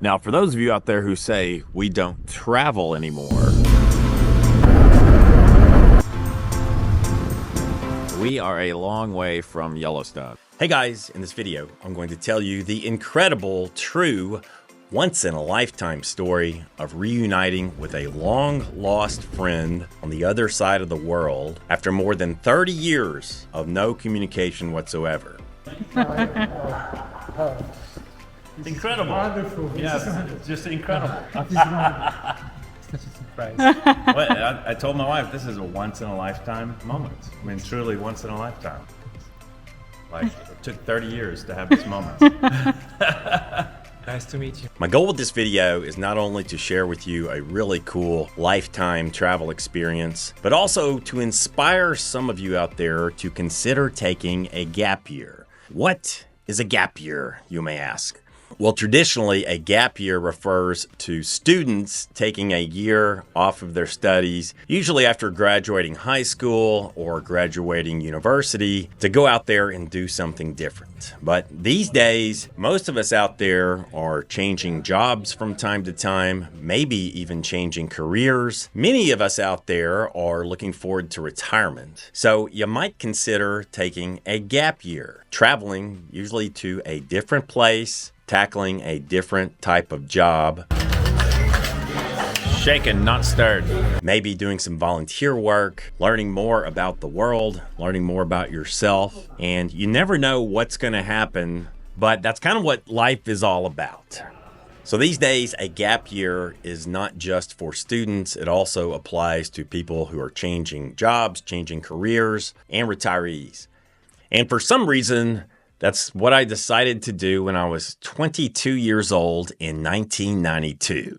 Now, for those of you out there who say we don't travel anymore, we are a long way from Yellowstone. Hey guys, in this video, I'm going to tell you the incredible, true, once-in-a-lifetime story of reuniting with a long-lost friend on the other side of the world after more than 30 years of no communication whatsoever. It's incredible. Wonderful. Yeah, it's just incredible. Such a surprise. Well, I told my wife this is a once-in-a-lifetime moment. I mean, truly once in a lifetime. Like, it took 30 years to have this moment. Nice to meet you. My goal with this video is not only to share with you a really cool lifetime travel experience, but also to inspire some of you out there to consider taking a gap year. What is a gap year, you may ask? Well, traditionally, a gap year refers to students taking a year off of their studies, usually after graduating high school or graduating university, to go out there and do something different. But these days, most of us out there are changing jobs from time to time, maybe even changing careers. Many of us out there are looking forward to retirement. So you might consider taking a gap year, traveling usually to a different place, tackling a different type of job. Shaken, not stirred. Maybe doing some volunteer work, learning more about the world, learning more about yourself. And you never know what's going to happen, but that's kind of what life is all about. So these days, a gap year is not just for students. It also applies to people who are changing jobs, changing careers, and retirees. And for some reason, that's what I decided to do when I was 22 years old in 1992.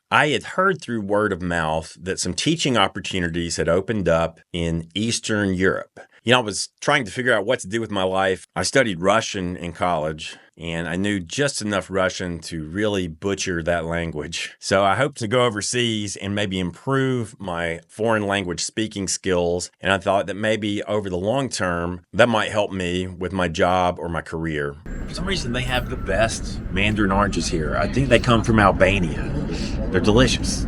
I had heard through word of mouth that some teaching opportunities had opened up in Eastern Europe. You know, I was trying to figure out what to do with my life. I studied Russian in college, and I knew just enough Russian to really butcher that language. So I hoped to go overseas and maybe improve my foreign language speaking skills. And I thought that maybe over the long term, that might help me with my job or my career. For some reason, they have the best mandarin oranges here. I think they come from Albania. They're delicious.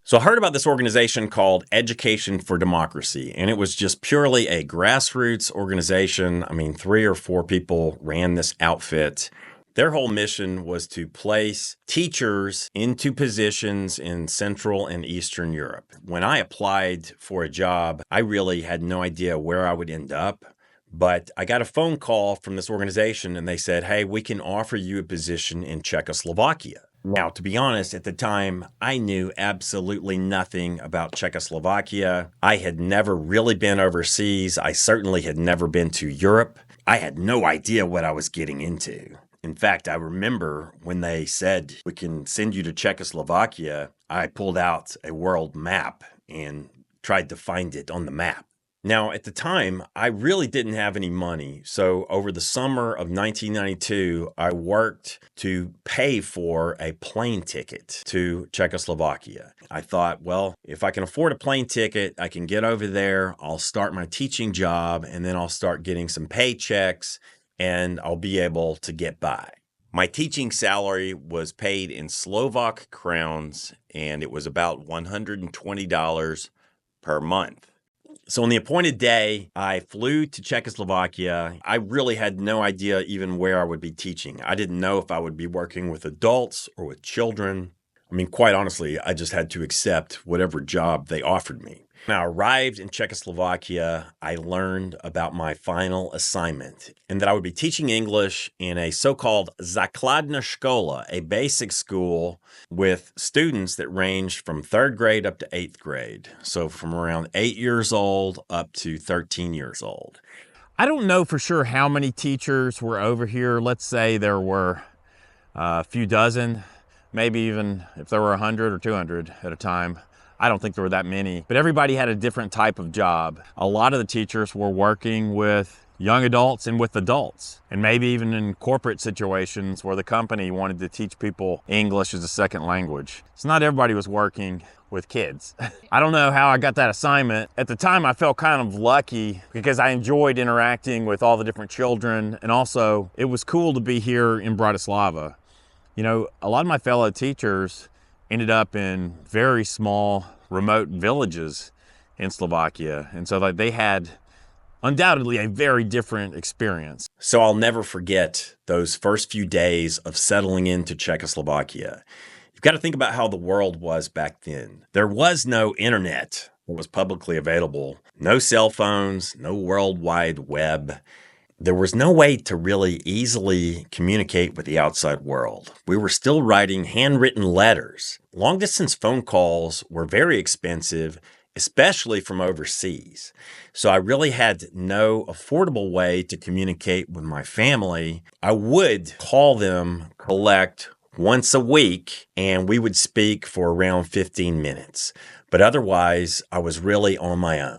So I heard about this organization called Education for Democracy, and it was just purely a grassroots organization. I mean, 3 or 4 people ran this outfit. Their whole mission was to place teachers into positions in Central and Eastern Europe. When I applied for a job, I really had no idea where I would end up. But I got a phone call from this organization, and they said, hey, we can offer you a position in Czechoslovakia. Now, to be honest, at the time, I knew absolutely nothing about Czechoslovakia. I had never really been overseas. I certainly had never been to Europe. I had no idea what I was getting into. In fact, I remember when they said, we can send you to Czechoslovakia, I pulled out a world map and tried to find it on the map. Now, at the time, I really didn't have any money. So over the summer of 1992, I worked to pay for a plane ticket to Czechoslovakia. I thought, well, if I can afford a plane ticket, I can get over there, I'll start my teaching job, and then I'll start getting some paychecks, and I'll be able to get by. My teaching salary was paid in Slovak crowns, and it was about $120 per month. So on the appointed day, I flew to Czechoslovakia. I really had no idea even where I would be teaching. I didn't know if I would be working with adults or with children. I mean, quite honestly, I just had to accept whatever job they offered me. When I arrived in Czechoslovakia, I learned about my final assignment and that I would be teaching English in a so-called základná škola, a basic school with students that ranged from 3rd grade up to 8th grade. So from around 8 years old up to 13 years old. I don't know for sure how many teachers were over here. Let's say there were a few dozen, maybe even if there were 100 or 200 at a time. I don't think there were that many, but everybody had a different type of job. A lot of the teachers were working with young adults and with adults, and maybe even in corporate situations where the company wanted to teach people English as a second language. So not everybody was working with kids. I don't know how I got that assignment. At the time, I felt kind of lucky because I enjoyed interacting with all the different children, and also it was cool to be here in Bratislava. You know, a lot of my fellow teachers ended up in very small, remote villages in Slovakia. And so like they had undoubtedly a very different experience. So I'll never forget those first few days of settling into Czechoslovakia. You've got to think about how the world was back then. There was no internet that was publicly available, no cell phones, no World Wide Web. There was no way to really easily communicate with the outside world. We were still writing handwritten letters. Long distance phone calls were very expensive, especially from overseas. So I really had no affordable way to communicate with my family. I would call them, collect once a week, and we would speak for around 15 minutes. But otherwise, I was really on my own.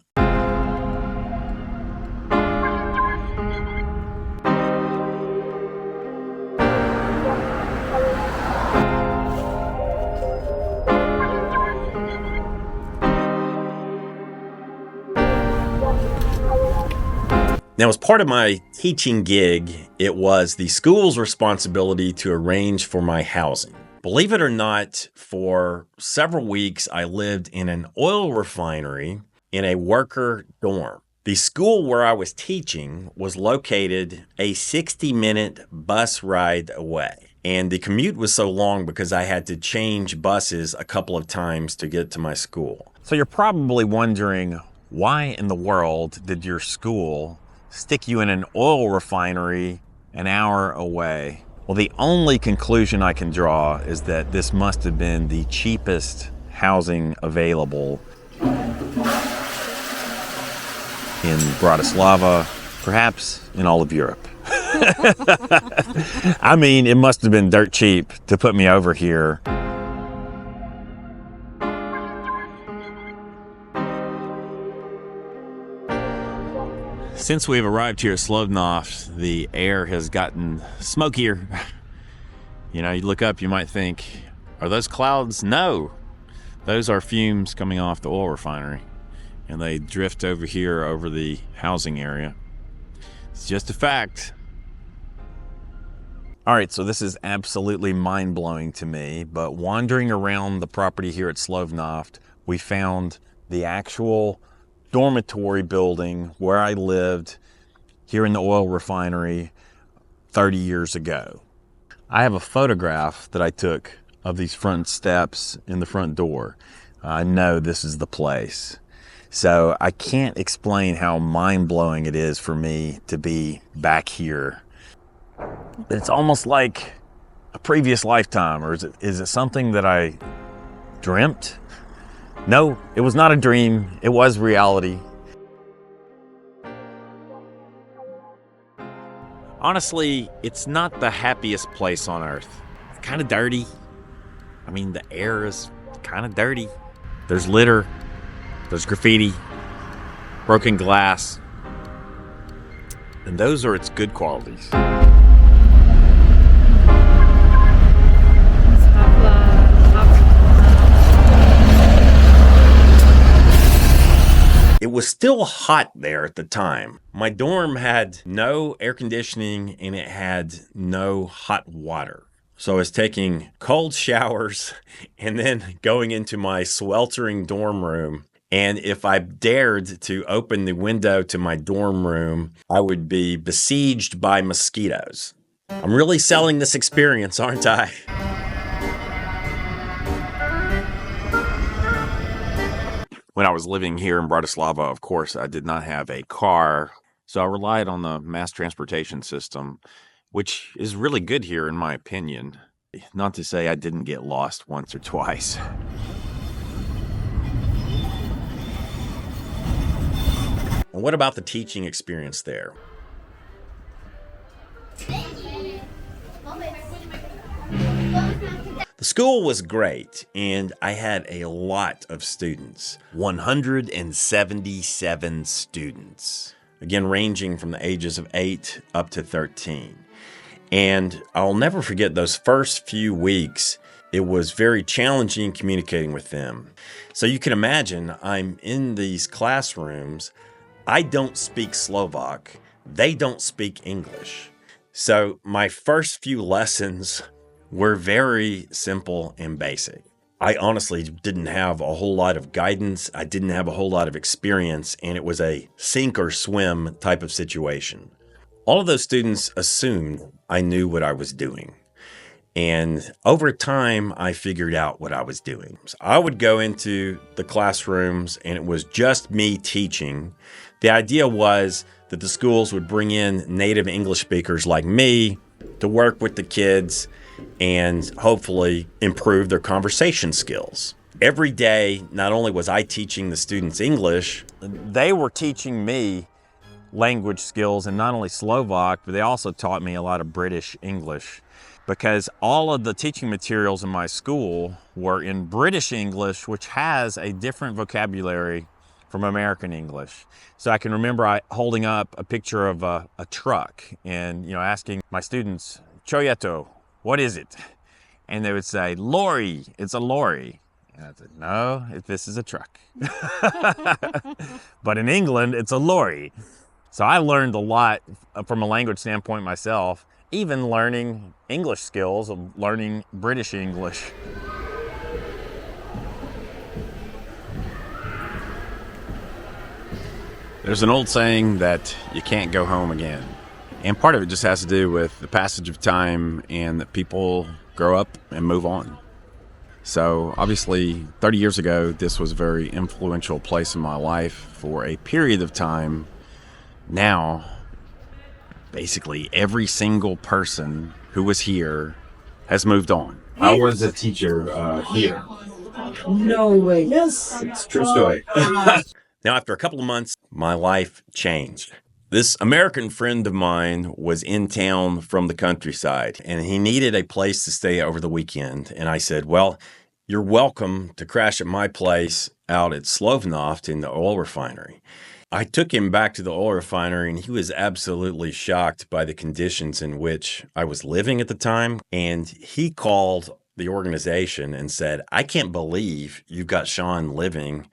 Now, as part of my teaching gig, it was the school's responsibility to arrange for my housing. Believe it or not, for several weeks, I lived in an oil refinery in a worker dorm. The school where I was teaching was located a 60-minute bus ride away. And the commute was so long because I had to change buses a couple of times to get to my school. So you're probably wondering, why in the world did your school stick you in an oil refinery an hour away? Well, the only conclusion I can draw is that this must have been the cheapest housing available in Bratislava, perhaps in all of Europe. I mean, it must have been dirt cheap to put me over here. Since we've arrived here at Slovnaft, the air has gotten smokier. You know, you look up, you might think, are those clouds? No, those are fumes coming off the oil refinery, and they drift over here over the housing area. It's just a fact. All right, so this is absolutely mind-blowing to me, but wandering around the property here at Slovnaft, we found the actual dormitory building where I lived here in the oil refinery 30 years ago. I have a photograph that I took of these front steps in the front door. I know this is the place. So I can't explain how mind-blowing it is for me to be back here. It's almost like a previous lifetime, or is it something that I dreamt? No, it was not a dream. It was reality. Honestly, it's not the happiest place on earth. It's kind of dirty. I mean, the air is kind of dirty. There's litter, there's graffiti, broken glass, and those are its good qualities. It was still hot there at the time. My dorm had no air conditioning and it had no hot water. So I was taking cold showers and then going into my sweltering dorm room. And if I dared to open the window to my dorm room, I would be besieged by mosquitoes. I'm really selling this experience, aren't I? When I was living here in Bratislava, of course, I did not have a car, so I relied on the mass transportation system, which is really good here in my opinion. Not to say I didn't get lost once or twice. And what about the teaching experience there? The school was great, and I had a lot of students. 177 students. Again, ranging from the ages of 8 up to 13. And I'll never forget those first few weeks. It was very challenging communicating with them. So you can imagine, I'm in these classrooms. I don't speak Slovak. They don't speak English. So my first few lessons were very simple and basic. I honestly didn't have a whole lot of guidance. I didn't have a whole lot of experience, and it was a sink or swim type of situation. All of those students assumed I knew what I was doing. And over time, I figured out what I was doing. So I would go into the classrooms and it was just me teaching. The idea was that the schools would bring in native English speakers like me to work with the kids and hopefully improve their conversation skills. Every day, not only was I teaching the students English, they were teaching me language skills, and not only Slovak, but they also taught me a lot of British English, because all of the teaching materials in my school were in British English, which has a different vocabulary from American English. So I can remember holding up a picture of a truck and asking my students, "Choyeto, what is it?" And they would say, "Lorry, it's a lorry." And I said, "No, this is a truck." But in England, it's a lorry. So I learned a lot from a language standpoint myself, even learning English skills of learning British English. There's an old saying that you can't go home again. And part of it just has to do with the passage of time and that people grow up and move on. So obviously 30 years ago, this was a very influential place in my life for a period of time. Now, basically every single person who was here has moved on. I was a teacher here. No way. Yes, it's a true story. Now, after a couple of months, my life changed. This American friend of mine was in town from the countryside, and he needed a place to stay over the weekend. And I said, "Well, you're welcome to crash at my place out at Slovnaft in the oil refinery." I took him back to the oil refinery, and he was absolutely shocked by the conditions in which I was living at the time. And he called the organization and said, "I can't believe you've got Sean living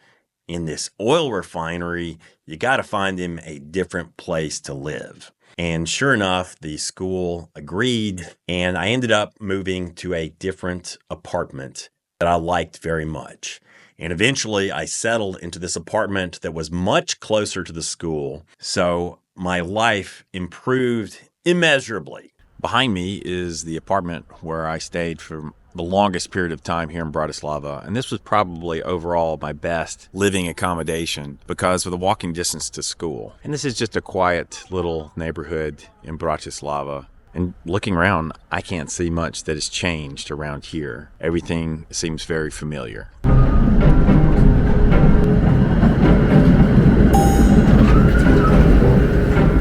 in this oil refinery. You got to find him a different place to live." And sure enough, the school agreed, and I ended up moving to a different apartment that I liked very much. And eventually I settled into this apartment that was much closer to the school. So my life improved immeasurably. Behind me is the apartment where I stayed for the longest period of time here in Bratislava. And this was probably overall my best living accommodation because of the walking distance to school. And this is just a quiet little neighborhood in Bratislava. And looking around, I can't see much that has changed around here. Everything seems very familiar.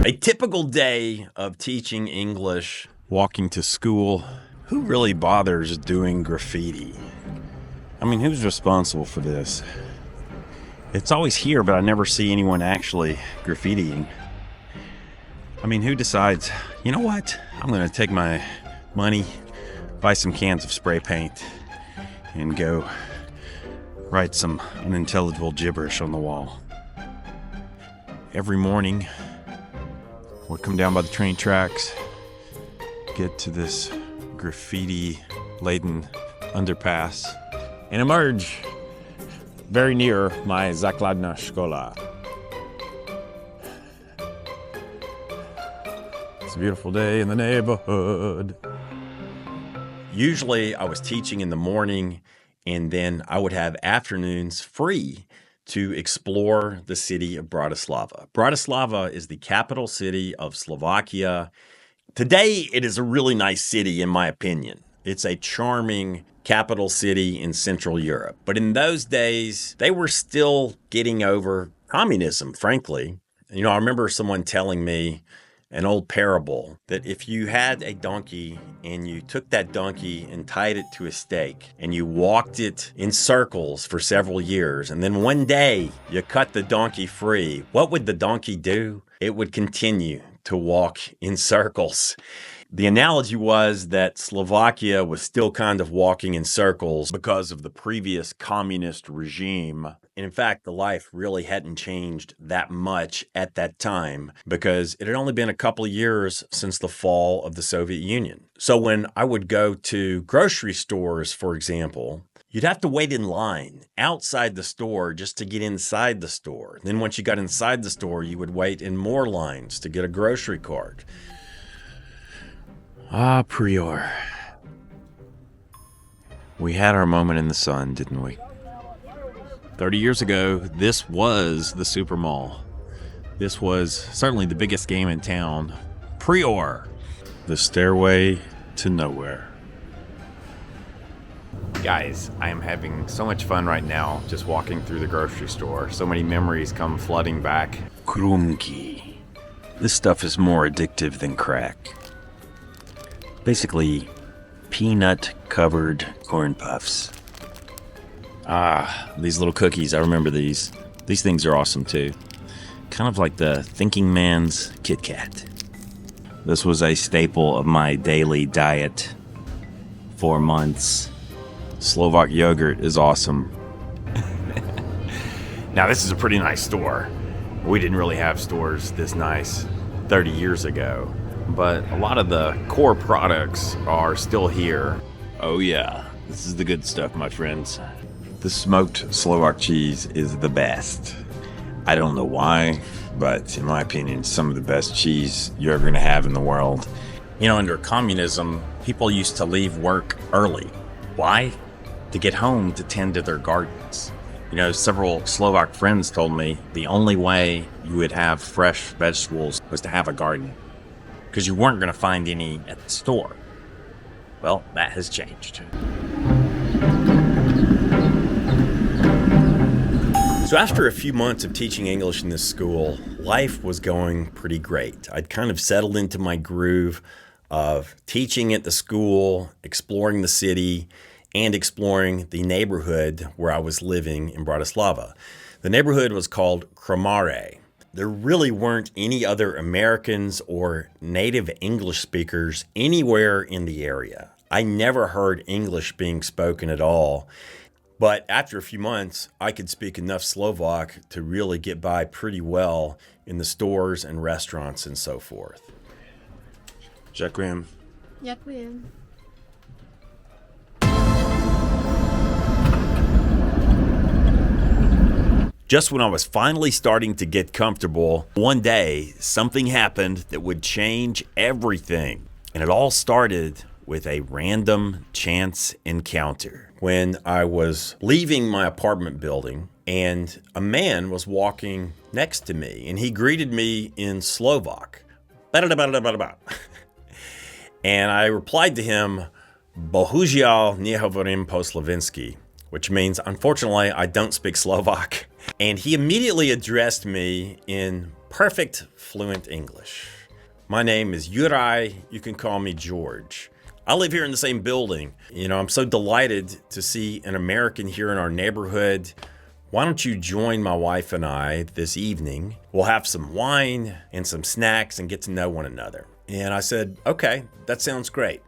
A typical day of teaching English, walking to school. Who really bothers doing graffiti? I mean, who's responsible for this? It's always here, but I never see anyone actually graffitiing. I mean, who decides, you know what? I'm going to take my money, buy some cans of spray paint, and go write some unintelligible gibberish on the wall. Every morning, we'd come down by the train tracks, get to this graffiti-laden underpass, and emerge very near my Zakladna Škola. It's a beautiful day in the neighborhood. Usually I was teaching in the morning, and then I would have afternoons free to explore the city of Bratislava. Bratislava is the capital city of Slovakia. Today, it is a really nice city, in my opinion. It's a charming capital city in Central Europe. But in those days, they were still getting over communism, frankly. You know, I remember someone telling me an old parable that if you had a donkey and you took that donkey and tied it to a stake and you walked it in circles for several years, and then one day you cut the donkey free, what would the donkey do? It would continue to walk in circles. The analogy was that Slovakia was still kind of walking in circles because of the previous communist regime. And in fact, the life really hadn't changed that much at that time because it had only been a couple of years since the fall of the Soviet Union. So when I would go to grocery stores, for example, you'd have to wait in line outside the store just to get inside the store. Then once you got inside the store, you would wait in more lines to get a grocery cart. Ah, Prior. We had our moment in the sun, didn't we? 30 years ago, this was the Super Mall. This was certainly the biggest game in town. Prior. The stairway to nowhere. Guys, I am having so much fun right now just walking through the grocery store. So many memories come flooding back. Krumki. This stuff is more addictive than crack. Basically, peanut-covered corn puffs. Ah, these little cookies, I remember these. These things are awesome too. Kind of like the thinking man's Kit Kat. This was a staple of my daily diet for months. Slovak yogurt is awesome. Now, this is a pretty nice store. We didn't really have stores this nice 30 years ago. But a lot of the core products are still here. Oh yeah, this is the good stuff, my friends. The smoked Slovak cheese is the best. I don't know why, but in my opinion, some of the best cheese you're ever gonna have in the world. You know, under communism, people used to leave work early. Why? To get home to tend to their gardens. You know, several Slovak friends told me the only way you would have fresh vegetables was to have a garden, because you weren't going to find any at the store. Well, that has changed. So after a few months of teaching English in this school, life was going pretty great. I'd kind of settled into my groove of teaching at the school, exploring the city, and exploring the neighborhood where I was living in Bratislava. The neighborhood was called Kramare. There really weren't any other Americans or native English speakers anywhere in the area. I never heard English being spoken at all. But after a few months, I could speak enough Slovak to really get by pretty well in the stores and restaurants and so forth. Ďakujem. Ďakujem. Just when I was finally starting to get comfortable, one day something happened that would change everything. And it all started with a random chance encounter. When I was leaving my apartment building and a man was walking next to me and he greeted me in Slovak. And I replied to him, Bohužiaľ nehovorím po slovensky, which means, unfortunately, I don't speak Slovak. And he immediately addressed me in perfect, fluent English. My name is Juraj. You can call me George. I live here in the same building. You know, I'm so delighted to see an American here in our neighborhood. Why don't you join my wife and I this evening? We'll have some wine and some snacks and get to know one another. And I said, okay, that sounds great.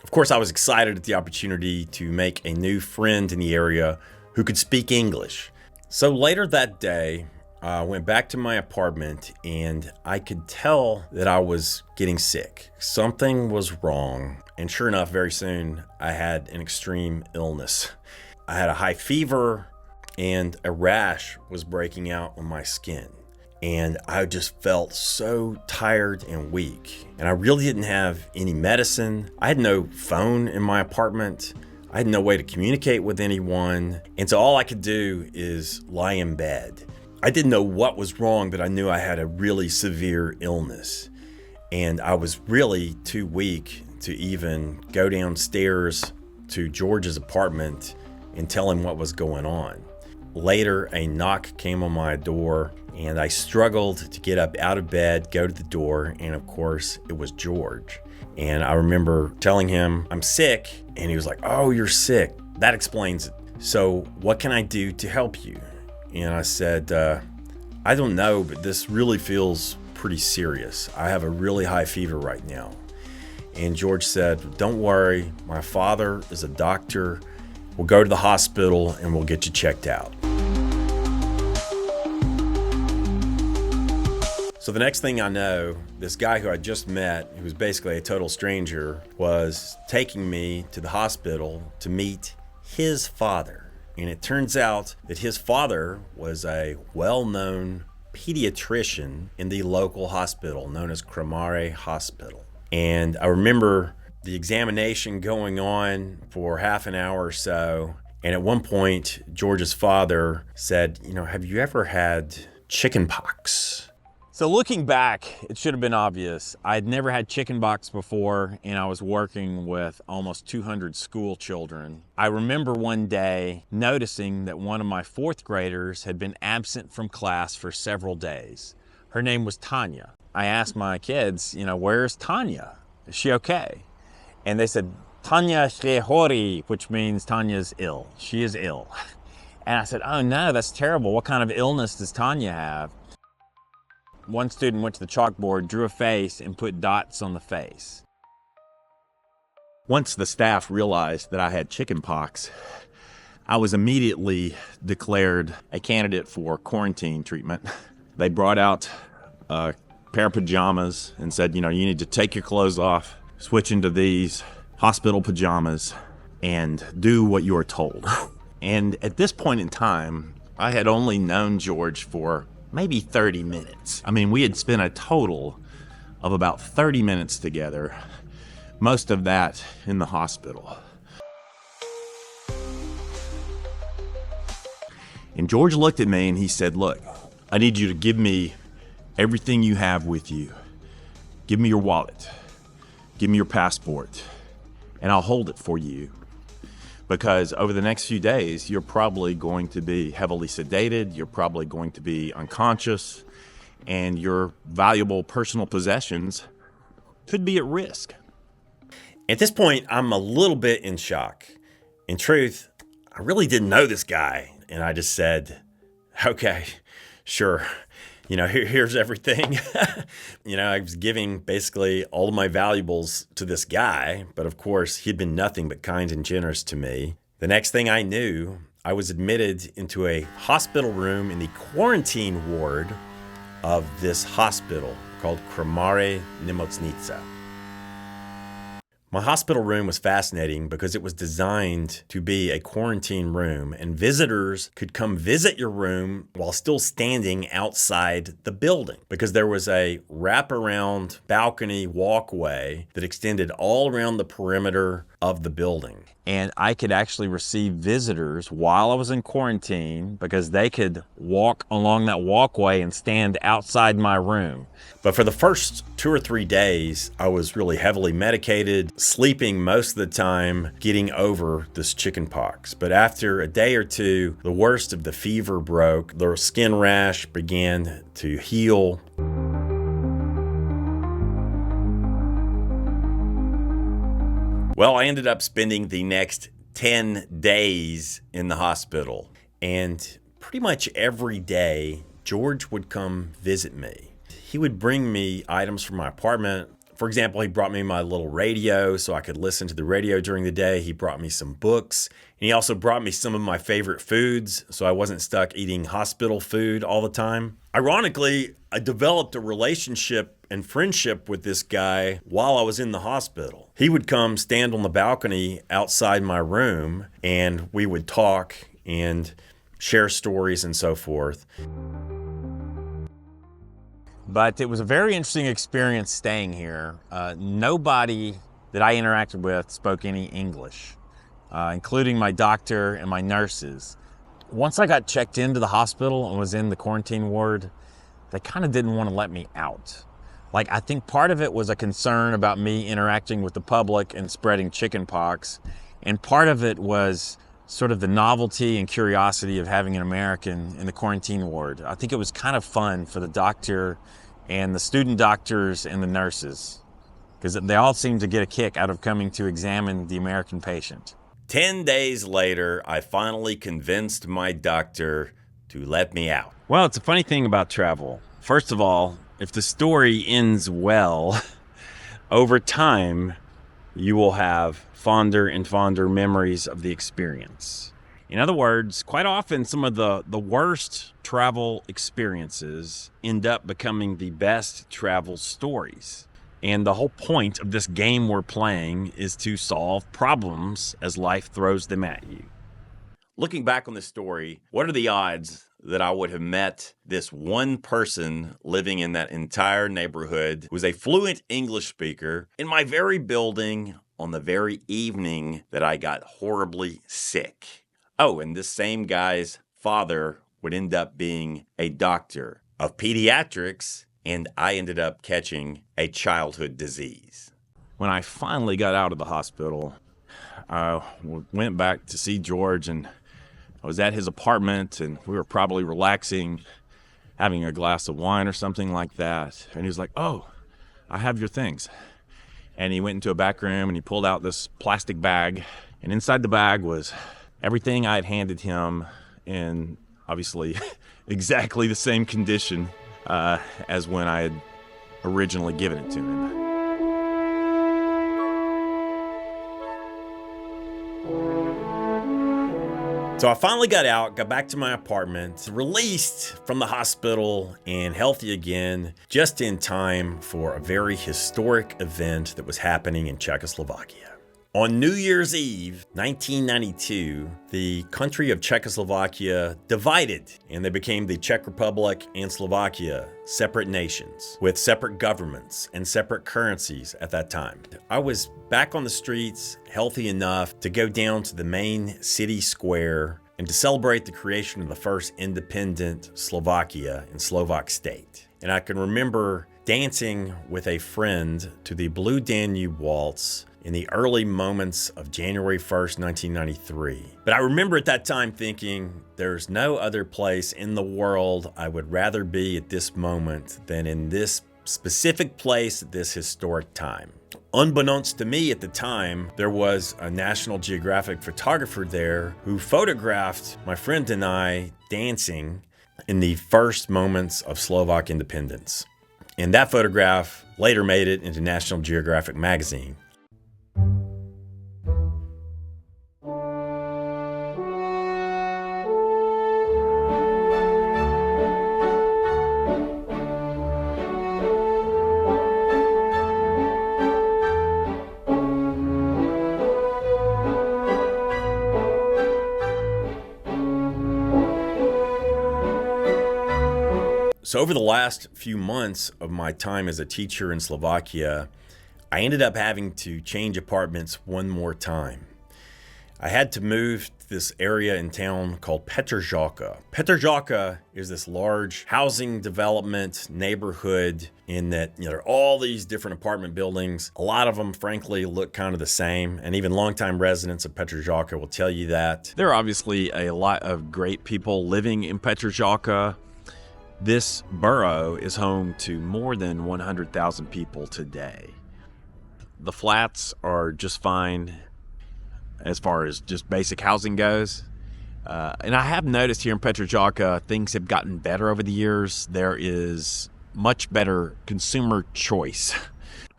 Of course, I was excited at the opportunity to make a new friend in the area who could speak English. So later that day, I went back to my apartment and I could tell that I was getting sick. Something was wrong. And sure enough, very soon, I had an extreme illness. I had a high fever and a rash was breaking out on my skin. And I just felt so tired and weak. And I really didn't have any medicine. I had no phone in my apartment. I had no way to communicate with anyone. And so all I could do is lie in bed. I didn't know what was wrong, but I knew I had a really severe illness. And I was really too weak to even go downstairs to George's apartment and tell him what was going on. Later, a knock came on my door and I struggled to get up out of bed, go to the door, and of course, it was George. And I remember telling him, I'm sick, and he was like, oh, you're sick. That explains it. So what can I do to help you? And I said, I don't know, but this really feels pretty serious. I have a really high fever right now. And George said, "Don't worry, my father is a doctor. We'll go to the hospital and we'll get you checked out." So the next thing I know, this guy who I just met, who was basically a total stranger, was taking me to the hospital to meet his father. And it turns out that his father was a well-known pediatrician in the local hospital known as Refinery Hospital. And I remember the examination going on for half an hour or so. And at one point, George's father said, "Have you ever had chickenpox?" So looking back, it should have been obvious. I'd never had chickenpox before, and I was working with almost 200 school children. I remember one day noticing that one of my fourth graders had been absent from class for several days. Her name was Tanya. I asked my kids, "Where's Tanya? Is she okay?" And they said, "Tanya chori," which means Tanya's ill. She is ill. And I said, "Oh no, that's terrible. What kind of illness does Tanya have?" One student went to the chalkboard, drew a face, and put dots on the face. Once the staff realized that I had chickenpox, I was immediately declared a candidate for quarantine treatment. They brought out a pair of pajamas and said, you need to take your clothes off, switch into these hospital pajamas, and do what you are told. And at this point in time, I had only known George for maybe 30 minutes. I mean, we had spent a total of about 30 minutes together, most of that in the hospital. And George looked at me and he said, "Look, I need you to give me everything you have with you. Give me your wallet, give me your passport, and I'll hold it for you. Because over the next few days, you're probably going to be heavily sedated, you're probably going to be unconscious, and your valuable personal possessions could be at risk." At this point, I'm a little bit in shock. In truth, I really didn't know this guy, and I just said, "Okay, sure. Here's everything." I was giving basically all of my valuables to this guy, but of course, he'd been nothing but kind and generous to me. The next thing I knew, I was admitted into a hospital room in the quarantine ward of this hospital called Refinery Nemocnica. My hospital room was fascinating because it was designed to be a quarantine room, and visitors could come visit your room while still standing outside the building because there was a wraparound balcony walkway that extended all around the perimeter of the building. And I could actually receive visitors while I was in quarantine because they could walk along that walkway and stand outside my room. But for the first 2 or 3 days, I was really heavily medicated, sleeping most of the time, getting over this chickenpox. But after a day or two, the worst of the fever broke. The skin rash began to heal. Well, I ended up spending the next 10 days in the hospital. And pretty much every day, George would come visit me. He would bring me items from my apartment. For example, he brought me my little radio so I could listen to the radio during the day. He brought me some books. And he also brought me some of my favorite foods so I wasn't stuck eating hospital food all the time. Ironically, I developed a relationship and friendship with this guy while I was in the hospital. He would come stand on the balcony outside my room and we would talk and share stories and so forth. But it was a very interesting experience staying here. Nobody that I interacted with spoke any English, including my doctor and my nurses. Once I got checked into the hospital and was in the quarantine ward, they kind of didn't want to let me out. I think part of it was a concern about me interacting with the public and spreading chickenpox. And part of it was sort of the novelty and curiosity of having an American in the quarantine ward. I think it was kind of fun for the doctor and the student doctors and the nurses because they all seemed to get a kick out of coming to examine the American patient. 10 days later, I finally convinced my doctor to let me out. Well, it's a funny thing about travel. First of all, if the story ends well, over time, you will have fonder and fonder memories of the experience. In other words, quite often some of the worst travel experiences end up becoming the best travel stories. And the whole point of this game we're playing is to solve problems as life throws them at you. Looking back on this story, what are the odds that I would have met this one person living in that entire neighborhood who was a fluent English speaker in my very building on the very evening that I got horribly sick? Oh, and this same guy's father would end up being a doctor of pediatrics, and I ended up catching a childhood disease. When I finally got out of the hospital, I went back to see George, and I was at his apartment, and we were probably relaxing, having a glass of wine or something like that. And he was like, "Oh, I have your things." And he went into a back room, and he pulled out this plastic bag. And inside the bag was everything I had handed him in, obviously, exactly the same condition as when I had originally given it to him. So I finally got out, got back to my apartment, released from the hospital and healthy again, just in time for a very historic event that was happening in Czechoslovakia. On New Year's Eve, 1992, the country of Czechoslovakia divided, and they became the Czech Republic and Slovakia, separate nations with separate governments and separate currencies at that time. I was back on the streets, healthy enough to go down to the main city square and to celebrate the creation of the first independent Slovakia and Slovak state. And I can remember dancing with a friend to the Blue Danube Waltz in the early moments of January 1st, 1993. But I remember at that time thinking, there's no other place in the world I would rather be at this moment than in this specific place at this historic time. Unbeknownst to me at the time, there was a National Geographic photographer there who photographed my friend and I dancing in the first moments of Slovak independence. And that photograph later made it into National Geographic magazine. So over the last few months of my time as a teacher in Slovakia, I ended up having to change apartments one more time. I had to move to this area in town called Petržalka. Petržalka is this large housing development neighborhood in that, there are all these different apartment buildings. A lot of them, frankly, look kind of the same, and even longtime residents of Petržalka will tell you that. There are obviously a lot of great people living in Petržalka. This borough is home to more than 100,000 people today. The flats are just fine as far as just basic housing goes. And I have noticed here in Petržalka, things have gotten better over the years. There is much better consumer choice.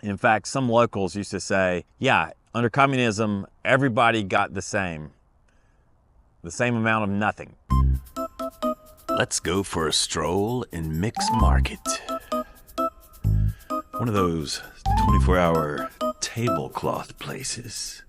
In fact, some locals used to say, yeah, under communism, everybody got the same amount of nothing. Let's go for a stroll in Mixed Market. One of those 24-hour tablecloth places.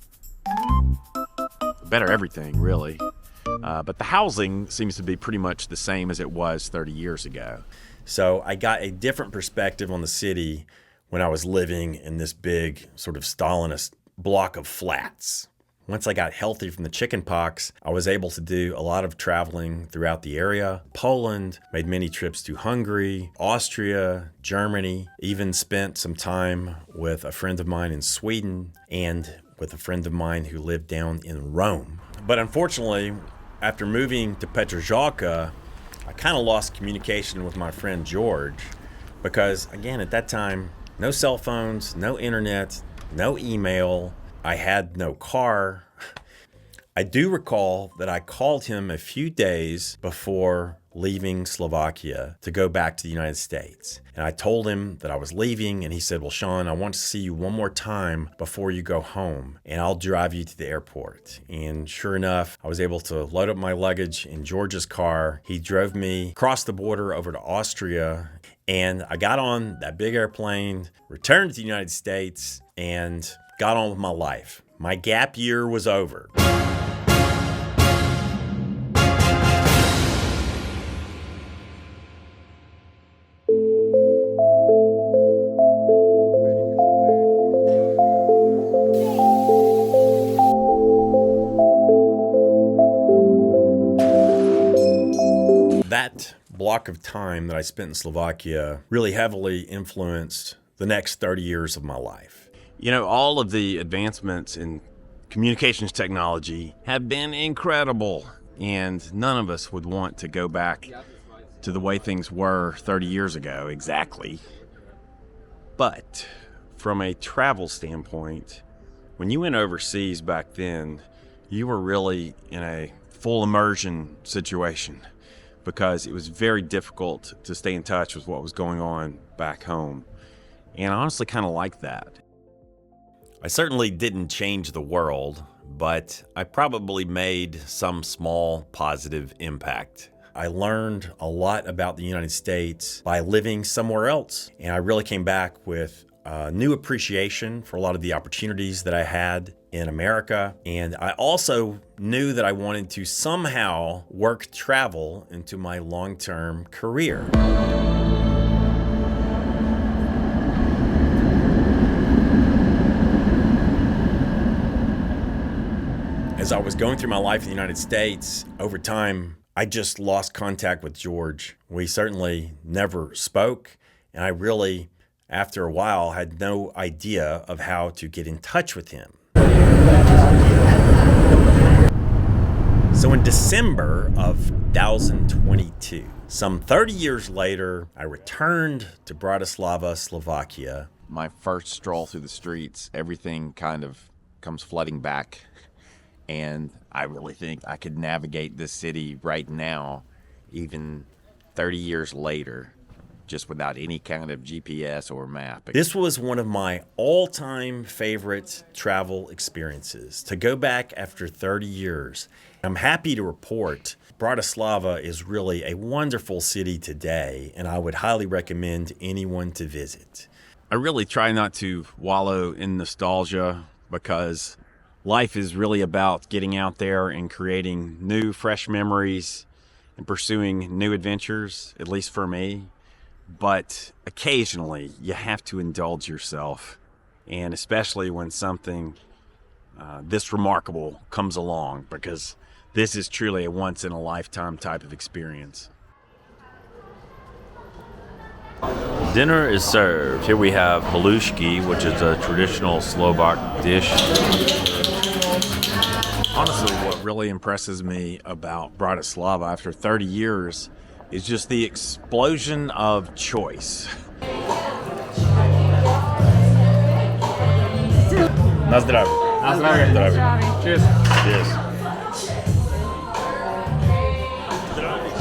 Better everything, really. But the housing seems to be pretty much the same as it was 30 years ago. So I got a different perspective on the city when I was living in this big sort of Stalinist block of flats. Once I got healthy from the chickenpox, I was able to do a lot of traveling throughout the area. Poland, made many trips to Hungary, Austria, Germany, even spent some time with a friend of mine in Sweden and with a friend of mine who lived down in Rome. But unfortunately, after moving to Petržalka, I kind of lost communication with my friend George because, again, at that time, no cell phones, no internet, no email. I had no car. I do recall that I called him a few days before leaving Slovakia to go back to the United States. And I told him that I was leaving, and he said, well, Sean, I want to see you one more time before you go home, and I'll drive you to the airport. And sure enough, I was able to load up my luggage in George's car. He drove me across the border over to Austria, and I got on that big airplane, returned to the United States, and got on with my life. My gap year was over. That block of time that I spent in Slovakia really heavily influenced the next 30 years of my life. You know, all of the advancements in communications technology have been incredible, and none of us would want to go back to the way things were 30 years ago exactly. But from a travel standpoint, when you went overseas back then, you were really in a full immersion situation, because it was very difficult to stay in touch with what was going on back home. And I honestly kind of like that. I certainly didn't change the world, but I probably made some small positive impact. I learned a lot about the United States by living somewhere else, and I really came back with a new appreciation for a lot of the opportunities that I had in America. And I also knew that I wanted to somehow work travel into my long-term career. As I was going through my life in the United States, over time, I just lost contact with George. We certainly never spoke, and I really, after a while, had no idea of how to get in touch with him. So in December of 2022, some 30 years later, I returned to Bratislava, Slovakia. My first stroll through the streets, everything kind of comes flooding back. And I really think I could navigate this city right now, even 30 years later, just without any kind of GPS or map. This was one of my all-time favorite travel experiences, to go back after 30 years. I'm happy to report Bratislava is really a wonderful city today, and I would highly recommend anyone to visit. I really try not to wallow in nostalgia, because life is really about getting out there and creating new, fresh memories and pursuing new adventures, at least for me. But occasionally you have to indulge yourself, and especially when something this remarkable comes along, because this is truly a once-in-a-lifetime type of experience. Dinner is served. Here we have halushki, which is a traditional Slovak dish. Honestly, what really impresses me about Bratislava after 30 years is just the explosion of choice. Na zdravie. Na zdravie. Cheers. Yes.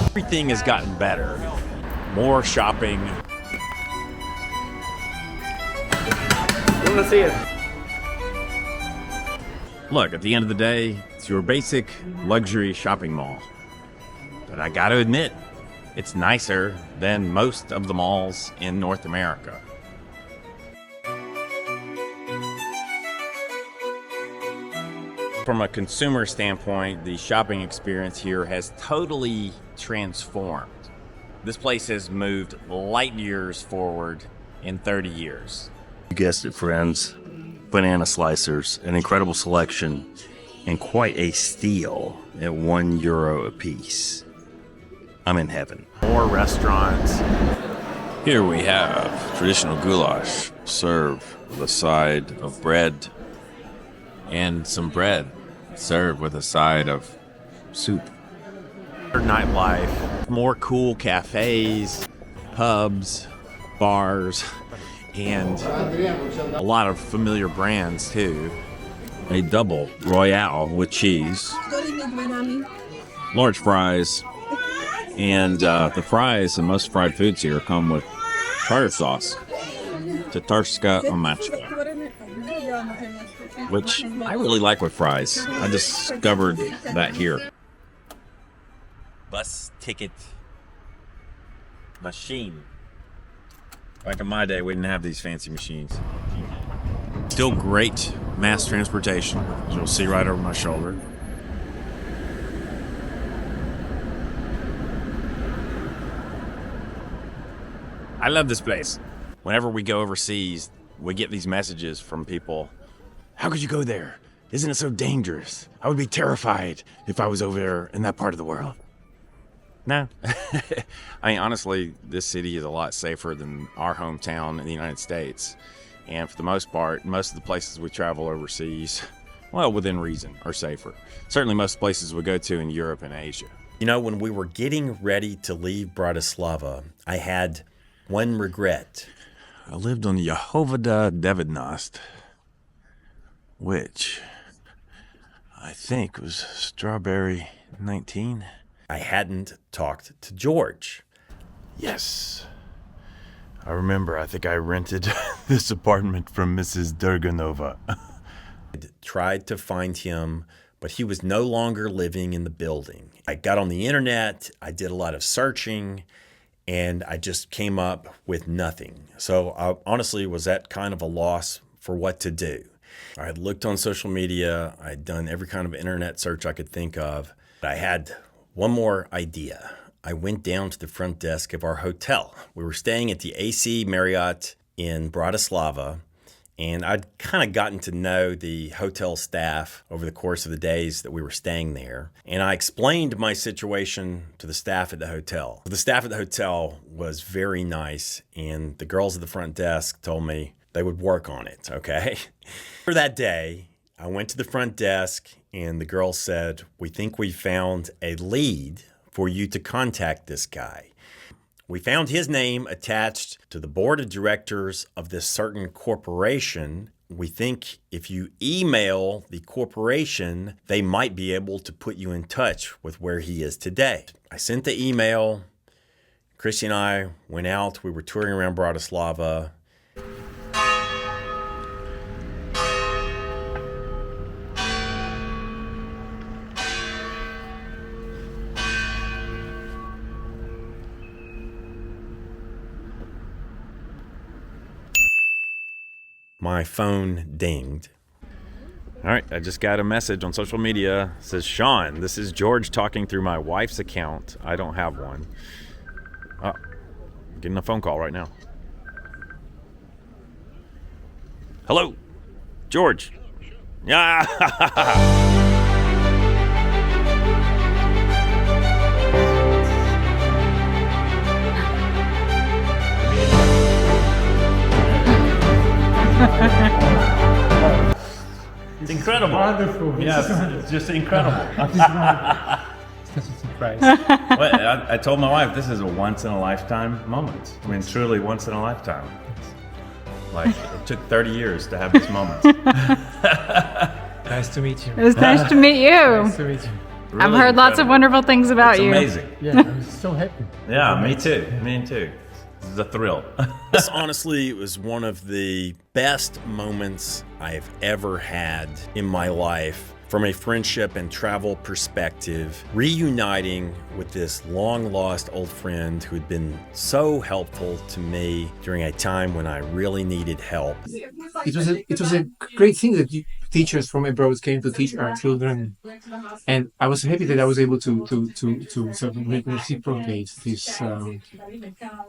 Everything has gotten better. More shopping. You want to see it? Look, at the end of the day, it's your basic luxury shopping mall. But I gotta admit, it's nicer than most of the malls in North America. From a consumer standpoint, the shopping experience here has totally transformed. This place has moved light years forward in 30 years. You guessed it, friends. Banana slicers, an incredible selection, and quite a steal at €1 a piece. I'm in heaven. More restaurants. Here we have traditional goulash served with a side of bread, and some bread served with a side of soup. Nightlife, more cool cafes, pubs, bars, and a lot of familiar brands too. A double royale with cheese, large fries, And the fries and most fried foods here come with tartar sauce, tatarska omaczka, which I really like with fries. I discovered that here. Bus ticket machine. Back in my day, we didn't have these fancy machines. Still great mass transportation, as you'll see right over my shoulder. I love this place. Whenever we go overseas, we get these messages from people. How could you go there? Isn't it so dangerous? I would be terrified if I was over there in that part of the world. No. I mean, honestly, this city is a lot safer than our hometown in the United States. And for the most part, most of the places we travel overseas, well, within reason, are safer. Certainly most places we go to in Europe and Asia. You know, when we were getting ready to leave Bratislava, I had one regret. I lived on Jehovada Devednost, which I think was Strawberry 19. I hadn't talked to George. Yes. I remember, I think I rented this apartment from Mrs. Durganova. I'd tried to find him, but he was no longer living in the building. I got on the internet, I did a lot of searching, and I just came up with nothing. So I honestly was at kind of a loss for what to do. I had looked on social media, I'd done every kind of internet search I could think of. I had one more idea. I went down to the front desk of our hotel. We were staying at the AC Marriott in Bratislava, and I'd kind of gotten to know the hotel staff over the course of the days that we were staying there. And I explained my situation to the staff at the hotel. The staff at the hotel was very nice, and the girls at the front desk told me they would work on it, okay? For that day, I went to the front desk, and the girl said, "We think we found a lead for you to contact this guy. We found his name attached to the board of directors of this certain corporation. We think if you email the corporation, they might be able to put you in touch with where he is today." I sent the email. Christy and I went out. We were touring around Bratislava. My phone dinged. All right, I just got a message on social media. It says, "Sean, this is George talking through my wife's account. I don't have one." Oh, I'm getting a phone call right now. Hello, George. Yeah. It's incredible. Wonderful. Yeah, it's just incredible. Such a surprise. Well, I told my wife this is a once-in-a-lifetime moment. I mean, truly once in a lifetime. Like, it took 30 years to have this moment. Nice to meet you. It was nice to meet you. Nice to meet you. I've heard lots of wonderful things about It's you. amazing. Yeah, I'm so happy. Yeah, me too. Me too. This is a thrill. This honestly was one of the best moments I've ever had in my life from a friendship and travel perspective, reuniting with this long-lost old friend who had been so helpful to me during a time when I really needed help. It was a great thing that teachers from abroad came to teach our children, and I was happy that I was able to sort of reciprocate this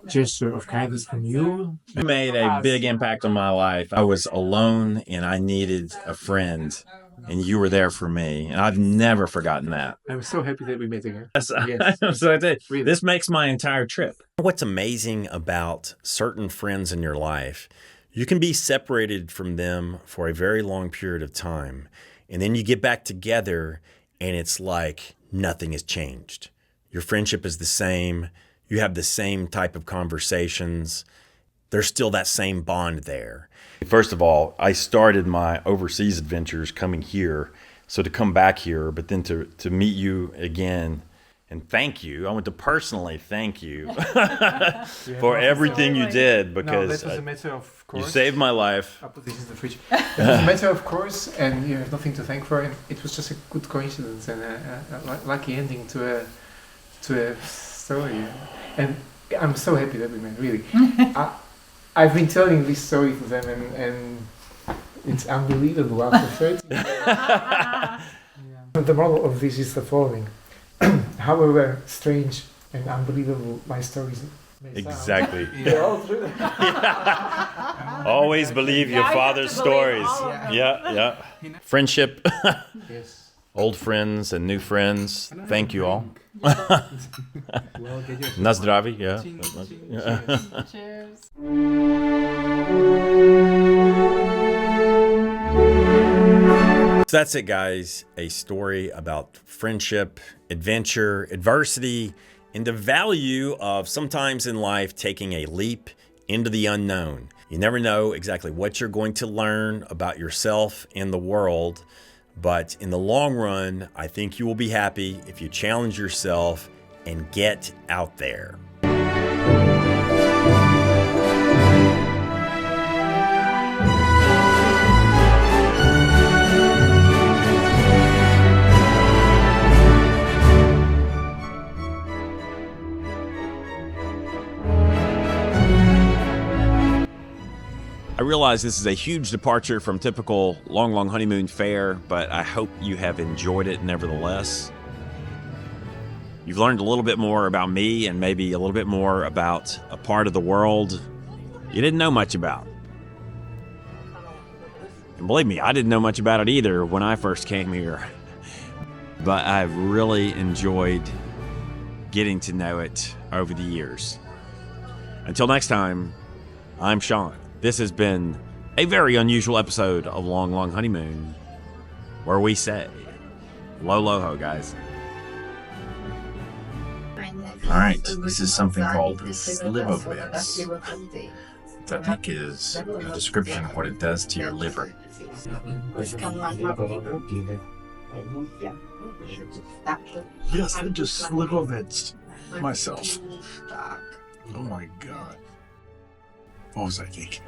gesture of kindness from you. You made a big impact on my life. I was alone and I needed a friend, and you were there for me, and I've never forgotten that. I'm so happy that we met again. Yes. Yes. So I did. Really. This makes my entire trip. What's amazing about certain friends in your life, you can be separated from them for a very long period of time, and then you get back together and it's like nothing has changed. Your friendship is the same. You have the same type of conversations. There's still that same bond there. First of all, I started my overseas adventures coming here. So to come back here, but then to meet you again And thank you. I want to personally thank you for everything you did, No, because that was a matter of course. you saved my life. I'll put this in the fridge. It was a matter of course, and you have nothing to thank for. And it was just a good coincidence and a lucky ending to a story. And I'm so happy that we met. Really, I've been telling this story to them, and it's unbelievable after 30 years. The moral of this is the following: however strange and unbelievable my stories may sound, Exactly. they're all true. Always believe your Yeah, you have father's to believe stories. all of them. Yeah. Friendship, Yes. old friends and new friends. Thank you all. Well, get your Na zdraví, yeah. Cheers. So that's it, guys. A story about friendship, adventure, adversity, and the value of sometimes in life taking a leap into the unknown. You never know exactly what you're going to learn about yourself and the world, but in the long run, I think you will be happy if you challenge yourself and get out there. I realize this is a huge departure from typical long honeymoon fare, but I hope you have enjoyed it nevertheless. You've learned a little bit more about me and maybe a little bit more about a part of the world you didn't know much about. And believe me, I didn't know much about it either when I first came here. But I've really enjoyed getting to know it over the years. Until next time, I'm Sean. This has been a very unusual episode of Long Honeymoon, where we say, lo ho, guys. All right, this is something called Slivovitz, which I think is a description of what it does to your liver. Yes, I just Slivovitz myself. Oh my god. What was I thinking?